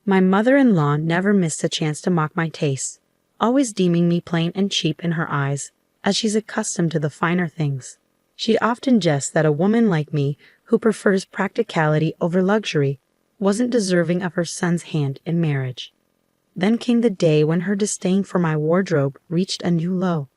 My mother-in-law never missed a chance to mock my tastes, always deeming me plain and cheap in her eyes, as she's accustomed to the finer things. She'd often jest that a woman like me, who prefers practicality over luxury, wasn't deserving of her son's hand in marriage. Then came the day when her disdain for my wardrobe reached a new low.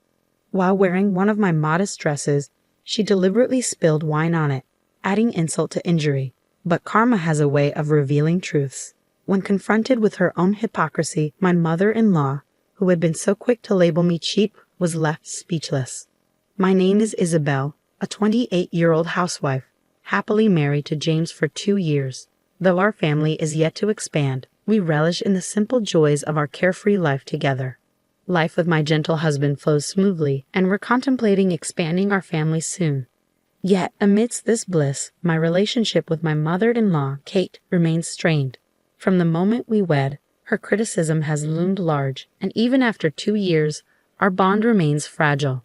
While wearing one of my modest dresses, she deliberately spilled wine on it, adding insult to injury. But karma has a way of revealing truths. When confronted with her own hypocrisy, my mother-in-law, who had been so quick to label me cheap, was left speechless. My name is Isabel, a 28-year-old housewife, happily married to James for 2 years. Though our family is yet to expand, we relish in the simple joys of our carefree life together. Life with my gentle husband flows smoothly, and we're contemplating expanding our family soon. Yet, amidst this bliss, my relationship with my mother-in-law, Kate, remains strained. From the moment we wed, her criticism has loomed large, and even after 2 years, our bond remains fragile.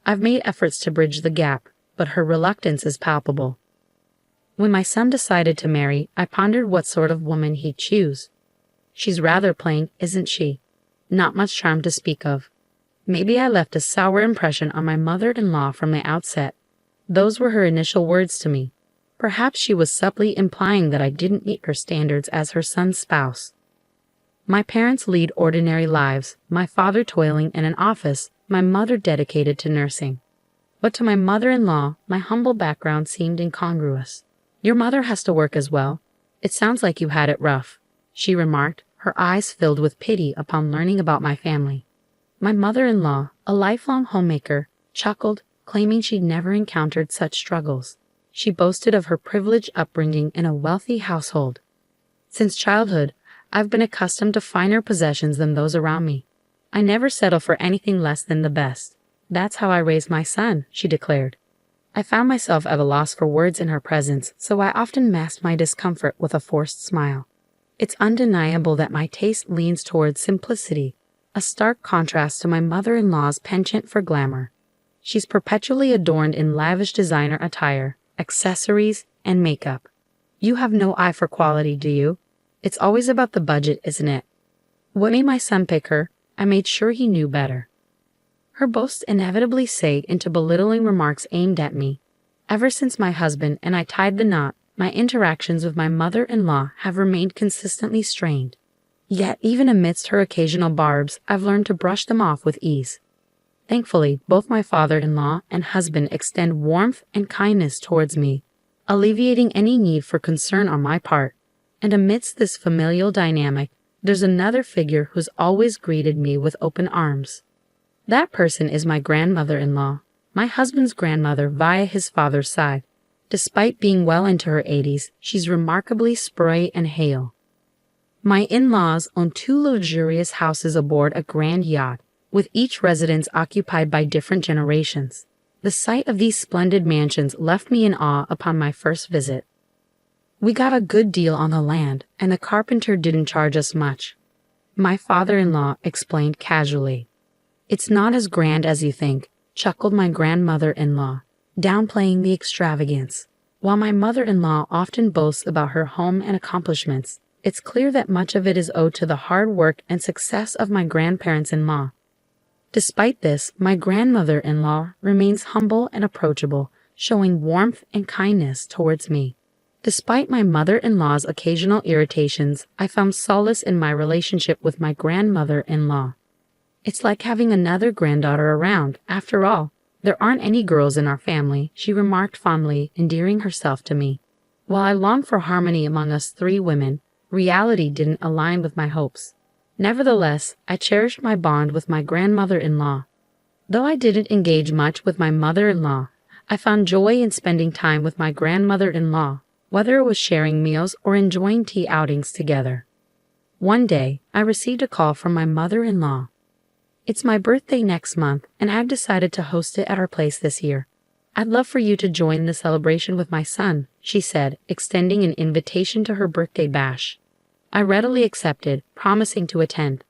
I've made efforts to bridge the gap, but her reluctance is palpable. When my son decided to marry, I pondered what sort of woman he'd choose. She's rather plain, isn't she? Not much charm to speak of. Maybe I left a sour impression on my mother-in-law from the outset. Those were her initial words to me. Perhaps she was subtly implying that I didn't meet her standards as her son's spouse. My parents lead ordinary lives, my father toiling in an office, my mother dedicated to nursing. But to my mother-in-law, my humble background seemed incongruous. "Your mother has to work as well. It sounds like you had it rough," she remarked, her eyes filled with pity upon learning about my family. My mother-in-law, a lifelong homemaker, chuckled, claiming she'd never encountered such struggles. She boasted of her privileged upbringing in a wealthy household. "Since childhood, I've been accustomed to finer possessions than those around me. I never settle for anything less than the best. That's how I raised my son," she declared. I found myself at a loss for words in her presence, so I often masked my discomfort with a forced smile. It's undeniable that my taste leans towards simplicity, a stark contrast to my mother-in-law's penchant for glamour. She's perpetually adorned in lavish designer attire, accessories, and makeup. You have no eye for quality, do you? It's always about the budget, isn't it? What made my son pick her? I made sure he knew better. Her boasts inevitably sag into belittling remarks aimed at me. Ever since my husband and I tied the knot, my interactions with my mother-in-law have remained consistently strained. Yet, even amidst her occasional barbs, I've learned to brush them off with ease. Thankfully, both my father-in-law and husband extend warmth and kindness towards me, alleviating any need for concern on my part. And amidst this familial dynamic, there's another figure who's always greeted me with open arms. That person is my grandmother-in-law, my husband's grandmother via his father's side. Despite being well into her 80s, she's remarkably spry and hale. My in-laws own 2 luxurious houses aboard a grand yacht, with each residence occupied by different generations. The sight of these splendid mansions left me in awe upon my first visit. We got a good deal on the land, and the carpenter didn't charge us much. My father-in-law explained casually. "It's not as grand as you think," chuckled my grandmother-in-law, downplaying the extravagance. While my mother-in-law often boasts about her home and accomplishments, it's clear that much of it is owed to the hard work and success of my grandparents-in-law. Despite this, my grandmother-in-law remains humble and approachable, showing warmth and kindness towards me. Despite my mother-in-law's occasional irritations, I found solace in my relationship with my grandmother-in-law. It's like having another granddaughter around. After all, there aren't any girls in our family, she remarked fondly, endearing herself to me. While I longed for harmony among us 3 women, reality didn't align with my hopes. Nevertheless, I cherished my bond with my grandmother-in-law. Though I didn't engage much with my mother-in-law, I found joy in spending time with my grandmother-in-law, whether it was sharing meals or enjoying tea outings together. One day, I received a call from my mother-in-law. "It's my birthday next month, and I've decided to host it at our place this year. I'd love for you to join the celebration with my son," she said, extending an invitation to her birthday bash. I readily accepted, promising to attend.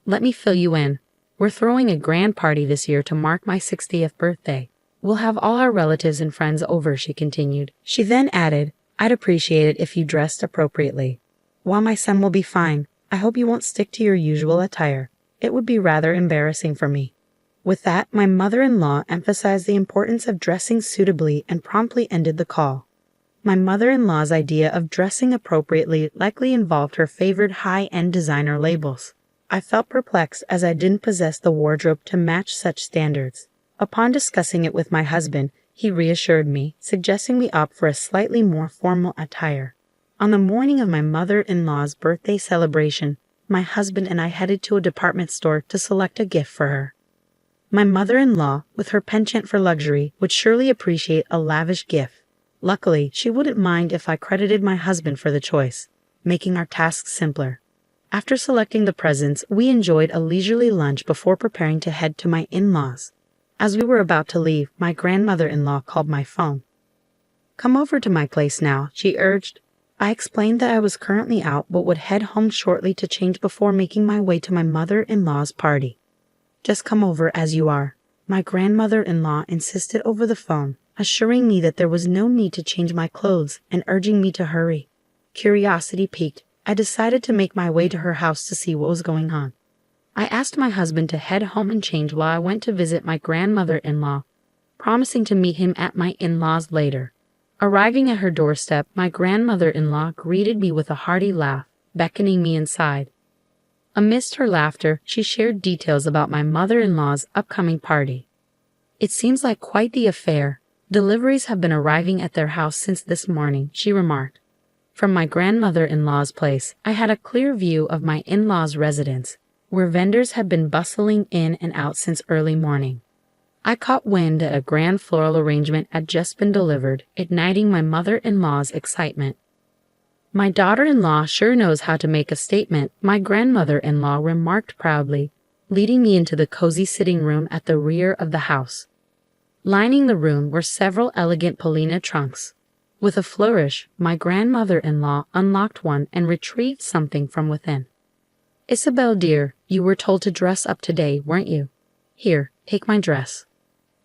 "Let me fill you in. We're throwing a grand party this year to mark my 60th birthday. We'll have all our relatives and friends over," she continued. She then added, "I'd appreciate it if you dressed appropriately." While my son will be fine, I hope you won't stick to your usual attire. It would be rather embarrassing for me." With that, my mother-in-law emphasized the importance of dressing suitably and promptly ended the call. My mother-in-law's idea of dressing appropriately likely involved her favorite high-end designer labels. I felt perplexed as I didn't possess the wardrobe to match such standards. Upon discussing it with my husband, he reassured me, suggesting we opt for a slightly more formal attire. On the morning of my mother-in-law's birthday celebration, my husband and I headed to a department store to select a gift for her. My mother-in-law, with her penchant for luxury, would surely appreciate a lavish gift. Luckily, she wouldn't mind if I credited my husband for the choice, making our tasks simpler. After selecting the presents, we enjoyed a leisurely lunch before preparing to head to my in-laws. As we were about to leave, my grandmother-in-law called my phone. "Come over to my place now," she urged. I explained that I was currently out but would head home shortly to change before making my way to my mother-in-law's party. "Just come over as you are," my grandmother-in-law insisted over the phone, assuring me that there was no need to change my clothes and urging me to hurry. Curiosity piqued, I decided to make my way to her house to see what was going on. I asked my husband to head home and change while I went to visit my grandmother-in-law, promising to meet him at my in-laws later. Arriving at her doorstep, my grandmother-in-law greeted me with a hearty laugh, beckoning me inside. Amidst her laughter, she shared details about my mother-in-law's upcoming party. "It seems like quite the affair. Deliveries have been arriving at their house since this morning," she remarked. From my grandmother-in-law's place, I had a clear view of my in-laws' residence, where vendors had been bustling in and out since early morning. I caught wind that a grand floral arrangement had just been delivered, igniting my mother-in-law's excitement. "My daughter-in-law sure knows how to make a statement," my grandmother-in-law remarked proudly, leading me into the cozy sitting room at the rear of the house. Lining the room were several elegant Polina trunks. With a flourish, my grandmother-in-law unlocked one and retrieved something from within. "Isabel, dear, you were told to dress up today, weren't you? Here, take my dress.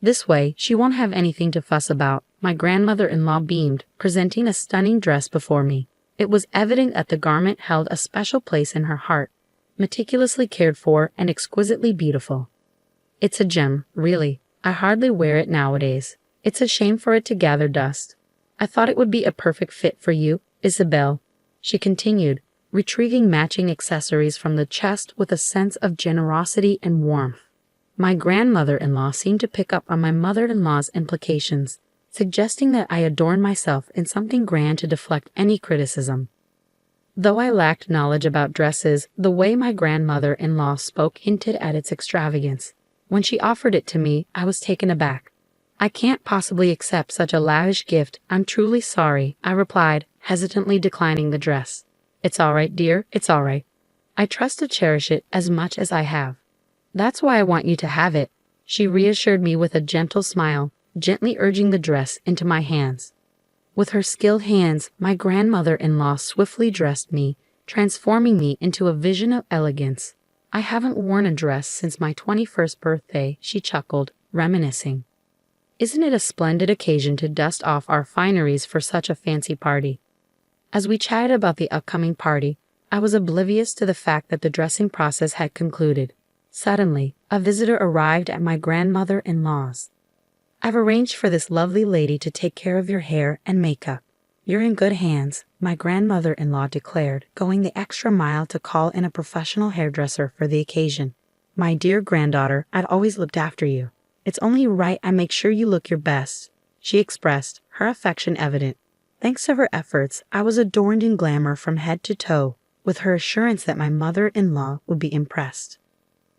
This way, she won't have anything to fuss about," my grandmother-in-law beamed, presenting a stunning dress before me. It was evident that the garment held a special place in her heart, meticulously cared for and exquisitely beautiful. "It's a gem, really. I hardly wear it nowadays. It's a shame for it to gather dust. I thought it would be a perfect fit for you, Isabel," she continued, retrieving matching accessories from the chest with a sense of generosity and warmth. My grandmother-in-law seemed to pick up on my mother-in-law's implications, suggesting that I adorn myself in something grand to deflect any criticism. Though I lacked knowledge about dresses, the way my grandmother-in-law spoke hinted at its extravagance. When she offered it to me, I was taken aback. "I can't possibly accept such a lavish gift. I'm truly sorry," I replied, hesitantly declining the dress. "It's all right, dear, it's all right. I trust to cherish it as much as I have. That's why I want you to have it," she reassured me with a gentle smile, gently urging the dress into my hands. With her skilled hands, my grandmother-in-law swiftly dressed me, transforming me into a vision of elegance. "I haven't worn a dress since my 21st birthday," she chuckled, reminiscing. "Isn't it a splendid occasion to dust off our fineries for such a fancy party?" As we chatted about the upcoming party, I was oblivious to the fact that the dressing process had concluded. Suddenly, a visitor arrived at my grandmother-in-law's. "I've arranged for this lovely lady to take care of your hair and makeup. You're in good hands," my grandmother-in-law declared, going the extra mile to call in a professional hairdresser for the occasion. "My dear granddaughter, I'd always looked after you. It's only right I make sure you look your best," she expressed, her affection evident. Thanks to her efforts, I was adorned in glamour from head to toe, with her assurance that my mother-in-law would be impressed.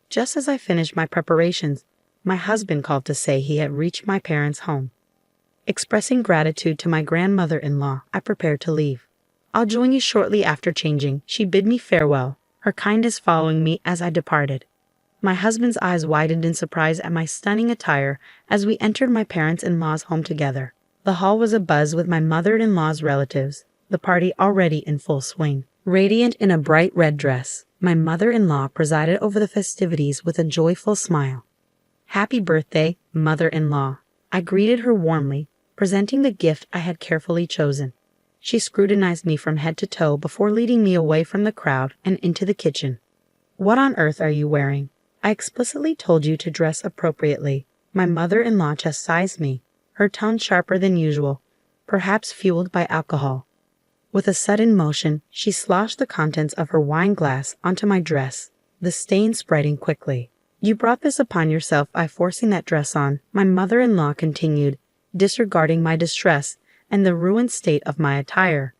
Just as I finished my preparations, my husband called to say he had reached my parents' home. Expressing gratitude to my grandmother-in-law, I prepared to leave. "I'll join you shortly after changing," she bid me farewell, her kindness following me as I departed. My husband's eyes widened in surprise at my stunning attire as we entered my parents-in-law's home together. The hall was abuzz with my mother-in-law's relatives, the party already in full swing. Radiant in a bright red dress, my mother-in-law presided over the festivities with a joyful smile. "Happy birthday, mother-in-law," I greeted her warmly, presenting the gift I had carefully chosen. She scrutinized me from head to toe before leading me away from the crowd and into the kitchen. "What on earth are you wearing? I explicitly told you to dress appropriately." My mother-in-law chastised me, her tone sharper than usual, perhaps fueled by alcohol. With a sudden motion, she sloshed the contents of her wine glass onto my dress, the stain spreading quickly. "You brought this upon yourself by forcing that dress on," my mother-in-law continued, disregarding my distress and the ruined state of my attire.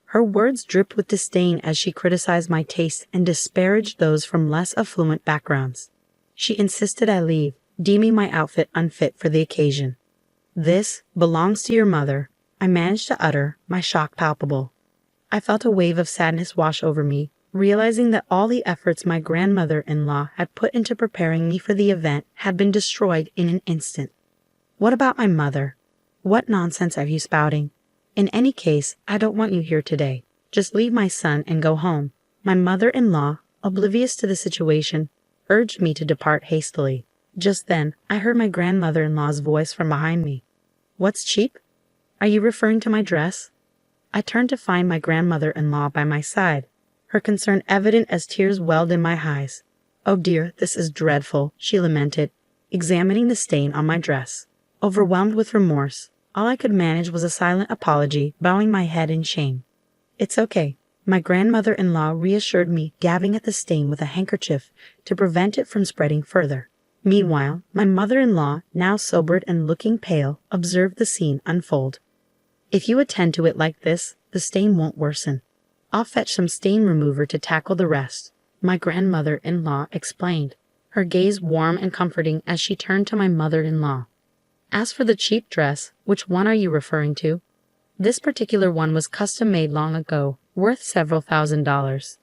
Her words dripped with disdain as she criticized my taste and disparaged those from less affluent backgrounds. She insisted I leave, deeming my outfit unfit for the occasion. "This belongs to your mother," I managed to utter, my shock palpable. I felt a wave of sadness wash over me, realizing that all the efforts my grandmother-in-law had put into preparing me for the event had been destroyed in an instant. "What about my mother? What nonsense are you spouting? In any case, I don't want you here today. Just leave my son and go home." My mother-in-law, oblivious to the situation, urged me to depart hastily. Just then, I heard my grandmother-in-law's voice from behind me. "What's cheap? Are you referring to my dress?" I turned to find my grandmother-in-law by my side, her concern evident as tears welled in my eyes. "Oh dear, this is dreadful," she lamented, examining the stain on my dress. Overwhelmed with remorse, all I could manage was a silent apology, bowing my head in shame. "It's okay," my grandmother-in-law reassured me, dabbing at the stain with a handkerchief to prevent it from spreading further. Meanwhile, my mother-in-law, now sobered and looking pale, observed the scene unfold. "If you attend to it like this, the stain won't worsen. I'll fetch some stain remover to tackle the rest," my grandmother-in-law explained, her gaze warm and comforting as she turned to my mother-in-law. "As for the cheap dress, which one are you referring to?" "This particular one was custom-made long ago, worth several $1,000s.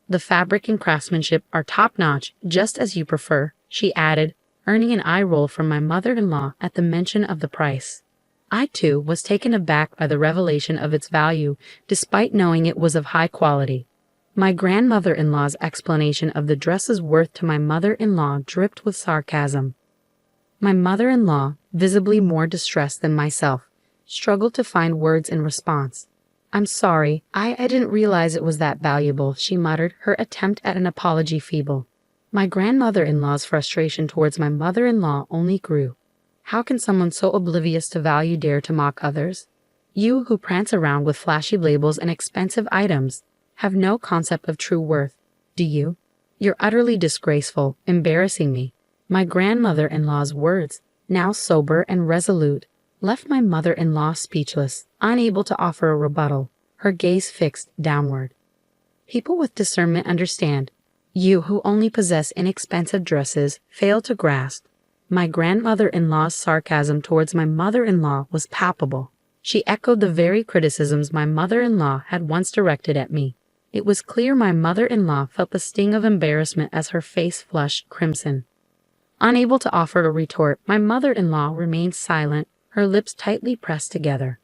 The fabric and craftsmanship are top-notch, just as you prefer," she added, earning an eye roll from my mother-in-law at the mention of the price. I, too, was taken aback by the revelation of its value, despite knowing it was of high quality. My grandmother-in-law's explanation of the dress's worth to my mother-in-law dripped with sarcasm. My mother-in-law, visibly more distressed than myself, struggled to find words in response. "I'm sorry, I didn't realize it was that valuable," she muttered, her attempt at an apology feeble. My grandmother-in-law's frustration towards my mother-in-law only grew. How can someone so oblivious to value dare to mock others? You who prance around with flashy labels and expensive items have no concept of true worth, do you? You're utterly disgraceful, embarrassing me. My grandmother-in-law's words, now sober and resolute, left my mother-in-law speechless, unable to offer a rebuttal, her gaze fixed downward. People with discernment understand. You who only possess inexpensive dresses fail to grasp. My grandmother-in-law's sarcasm towards my mother-in-law was palpable. She echoed the very criticisms my mother-in-law had once directed at me. It was clear my mother-in-law felt the sting of embarrassment as her face flushed crimson. Unable to offer a retort, my mother-in-law remained silent, her lips tightly pressed together.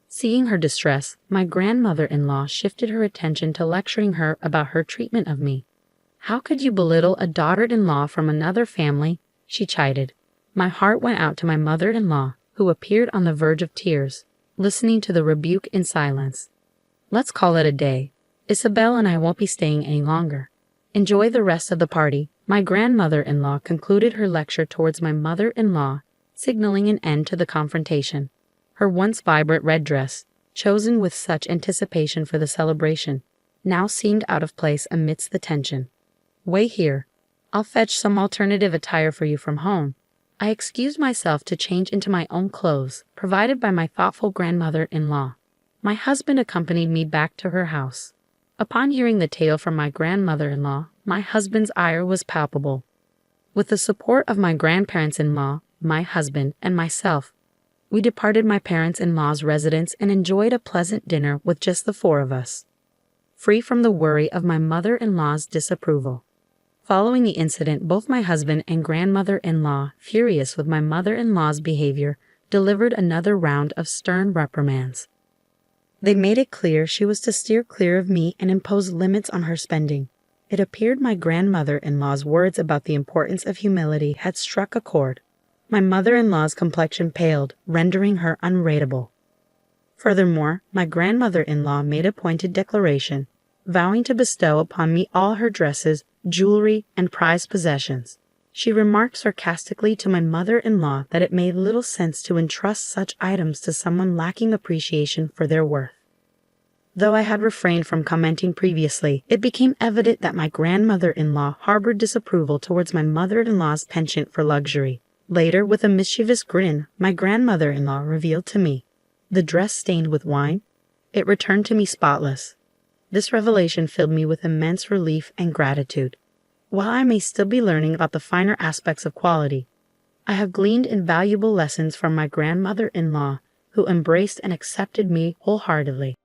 Seeing her distress, my grandmother-in-law shifted her attention to lecturing her about her treatment of me. "How could you belittle a daughter-in-law from another family?" she chided. My heart went out to my mother-in-law, who appeared on the verge of tears, listening to the rebuke in silence. "Let's call it a day. Isabel and I won't be staying any longer. Enjoy the rest of the party." My grandmother-in-law concluded her lecture towards my mother-in-law, signaling an end to the confrontation. Her once vibrant red dress, chosen with such anticipation for the celebration, now seemed out of place amidst the tension. "Wait here. I'll fetch some alternative attire for you from home." I excused myself to change into my own clothes, provided by my thoughtful grandmother-in-law. My husband accompanied me back to her house. Upon hearing the tale from my grandmother-in-law, my husband's ire was palpable. With the support of my grandparents-in-law, my husband, and myself, we departed my parents-in-law's residence and enjoyed a pleasant dinner with just the four of us, free from the worry of my mother-in-law's disapproval. Following the incident, both my husband and grandmother-in-law, furious with my mother-in-law's behavior, delivered another round of stern reprimands. They made it clear she was to steer clear of me and impose limits on her spending. It appeared my grandmother-in-law's words about the importance of humility had struck a chord. My mother-in-law's complexion paled, rendering her unrateable. Furthermore, my grandmother-in-law made a pointed declaration, vowing to bestow upon me all her dresses, jewelry, and prized possessions. She remarked sarcastically to my mother-in-law that it made little sense to entrust such items to someone lacking appreciation for their worth. Though I had refrained from commenting previously, it became evident that my grandmother-in-law harbored disapproval towards my mother-in-law's penchant for luxury. Later, with a mischievous grin, my grandmother-in-law revealed to me the dress stained with wine. It returned to me spotless. This revelation filled me with immense relief and gratitude. While I may still be learning about the finer aspects of quality, I have gleaned invaluable lessons from my grandmother-in-law, who embraced and accepted me wholeheartedly.